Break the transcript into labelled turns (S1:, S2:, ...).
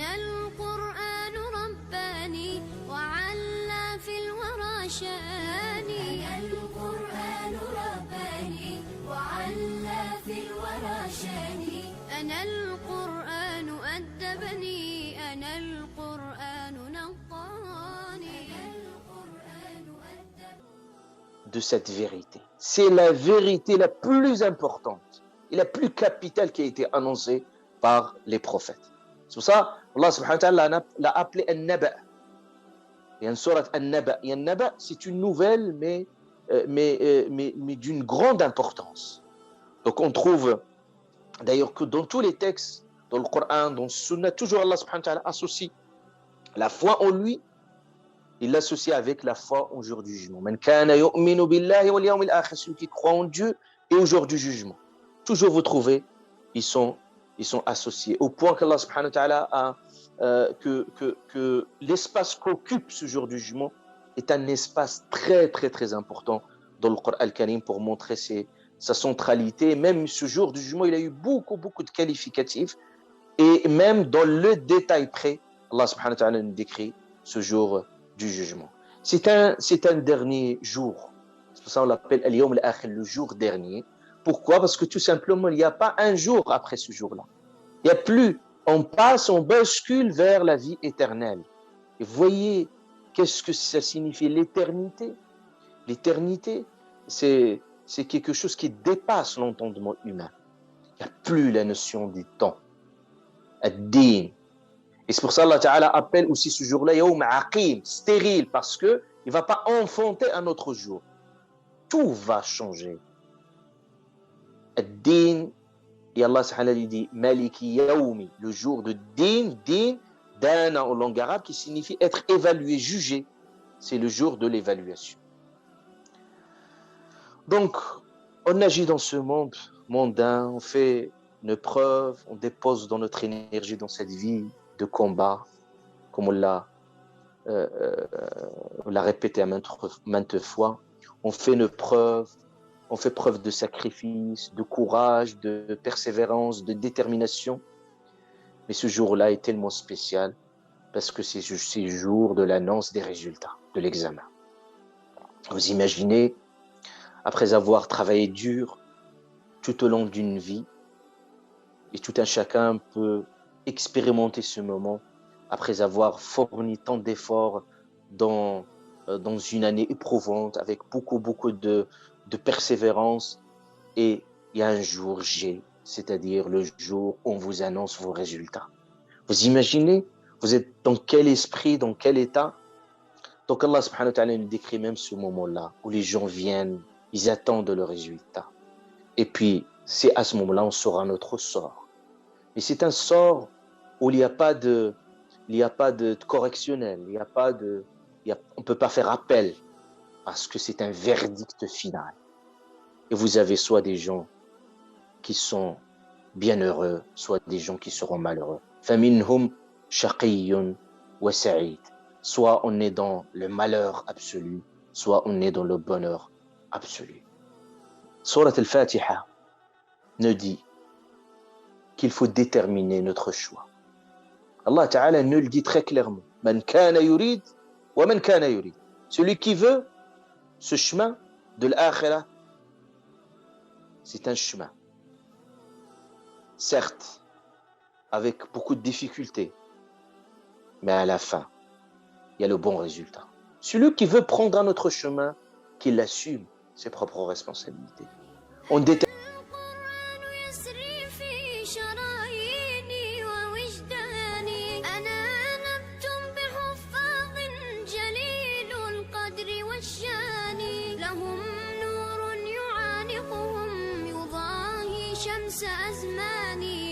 S1: أنا القرآن رباني وعلى في الورى شاني. أنا القرآن رباني وعلى في الورى شاني. أنا القرآن أدبني. أنا القرآن نقاني. أنا القرآن أدبني.
S2: De cette vérité. C'est la vérité la plus importante et la plus capitale qui a été annoncée par les prophètes. C'est pour ça Allah subhanahu wa ta'ala l'a appelé An-Naba. Il y a une sourate An-Naba. Et An-Naba, c'est une nouvelle, mais d'une grande importance. Donc on trouve d'ailleurs que dans tous les textes, dans le Coran, dans le Sunna, toujours Allah subhanahu wa ta'ala associe la foi en lui, il l'associe avec la foi au jour du jugement. Man kana yu'minu billahi wal yawmil akhir, celui qui croit en Dieu et au jour du jugement. Toujours vous trouvez, ils sont associés. Au point qu'Allah subhanahu wa ta'ala a que l'espace qu'occupe ce jour du jugement est un espace très très très important dans le Coran al-Karim pour montrer sa centralité. Même ce jour du jugement, il a eu beaucoup de qualificatifs et même dans le détail près, Allah subhanahu wa ta'ala nous décrit ce jour du jugement. C'est un dernier jour. C'est pour ça qu'on l'appelle al-yawm al-akhir, le jour dernier. Pourquoi? Parce que tout simplement, il n'y a pas un jour après ce jour-là. Il n'y a plus. On bascule vers la vie éternelle. Et voyez, qu'est-ce que ça signifie l'éternité? L'éternité, c'est quelque chose qui dépasse l'entendement humain. Il n'y a plus la notion du temps. Ad-din. Et c'est pour ça qu'Allah Ta'ala appelle aussi ce jour-là Yawm Aqim, stérile, parce qu'il ne va pas enfanter un autre jour. Tout va changer. Ad-din, et Allah lui dit Maliki Yawmi, le jour de din, dana en langue arabe, qui signifie être évalué, jugé. C'est le jour de l'évaluation. Donc, on agit dans ce monde mondain, on fait nos preuves, on dépose dans notre énergie dans cette vie de combat, comme on l'a répété à maintes fois. On fait nos preuves, on fait preuve de sacrifice, de courage, de persévérance, de détermination. Mais ce jour-là est tellement spécial parce que c'est le jour de l'annonce des résultats, de l'examen. Vous imaginez, après avoir travaillé dur tout au long d'une vie, et tout un chacun peut expérimenter ce moment après avoir fourni tant d'efforts dans une année éprouvante, avec beaucoup de persévérance, et il y a un jour G, c'est-à-dire le jour où on vous annonce vos résultats. Vous imaginez, vous êtes dans quel esprit, dans quel état? Donc Allah subhanahu wa ta'ala nous décrit même ce moment-là où les gens viennent, ils attendent le résultat. Et puis, c'est à ce moment-là on saura notre sort. Et c'est un sort où il n'y a pas de correctionnel, on ne peut pas faire appel parce que c'est un verdict final. Et vous avez soit des gens qui sont bienheureux, soit des gens qui seront malheureux. فَمِنْهُمْ شَقِيٌّ وَسَعِيدٌ. Soit on est dans le malheur absolu, soit on est dans le bonheur absolu. Surat al-Fatiha nous dit qu'il faut déterminer notre choix. Allah Ta'ala nous le dit très clairement. Man kana yurid wa man kana yurid. Celui qui veut ce chemin de l'akhirah, c'est un chemin. Certes, avec beaucoup de difficultés, mais à la fin, il y a le bon résultat. Celui qui veut prendre un autre chemin, qu'il assume ses propres responsabilités. On détermine.
S1: شمس أزماني